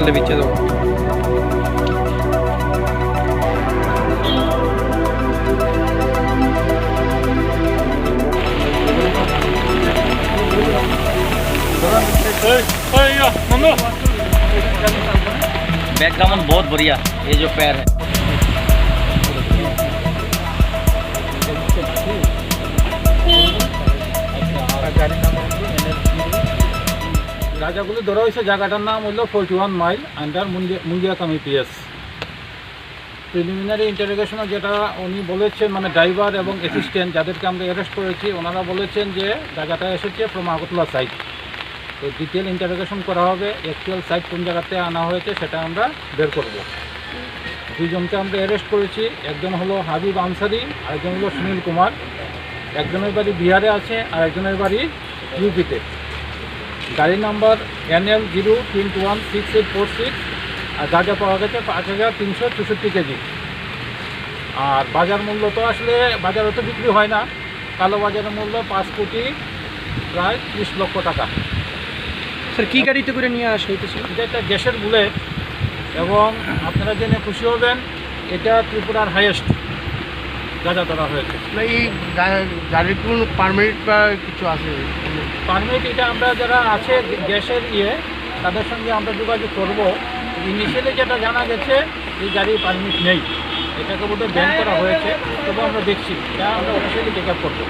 পারলে বিচ্ছে দেবো। बैकग्राउंड बहुत बढ़िया, ये जो पैर है। গাঁজাগুলো ধরা হয়েছে, জায়গাটার নাম হলো 41 মাইল আন্ডার মুন্দিয়াকামি পিএস। প্রিলিমিনারি ইন্টারোগেশনে যেটা উনি বলেছেন, মানে ড্রাইভার এবং অ্যাসিস্ট্যান্ট যাদেরকে আমরা অ্যারেস্ট করেছি, ওনারা বলেছেন যে জায়গাটা এসেছে ফ্রম আগরতলা সাইড। তো ডিটেল ইন্টারোগেশন করা হবে, অ্যাকচুয়াল সাইট কোন জায়গাতে আনা হয়েছে সেটা আমরা বের করব। দুইজনকে আমরা অ্যারেস্ট করেছি, একজন হলো হাবিব আনসারি, আরেকজন হলো সুনীল কুমার। একজনের বাড়ি বিহারে আছে আর একজনের বাড়ি ইউপিতে। গাড়ি নাম্বার NL0216846, আর গাঁজা পাওয়া গেছে 5364 কেজি। আর বাজার মূল্য তো আসলে বাজারে তো বিক্রি হয় না, কালো বাজারের মূল্য 5 কোটি প্রায় 30 লক্ষ টাকা। স্যার কী গাড়িতে করে নিয়ে আসা হইতেছে? এটা একটা গ্যাসের বুলেট, এবং আপনারা জেনে খুশি হবেন এটা ত্রিপুরার হাইয়েস্ট গাঁজা ধরা হয়েছে। এই গাড়ির কোনো পারমিট বা কিছু আছে? পারমিট এটা আমরা যারা আছে গ্যাসের তাদের সঙ্গে আমরা যোগাযোগ করব। ইনিশিয়ালি যেটা জানা গেছে এই গাড়ির পারমিট নেই, এটাকে বোধহয় ব্যান করা হয়েছে, তবে আমরা দেখছি, এটা আমরা অফিসিয়ালি চেক আপ করবো।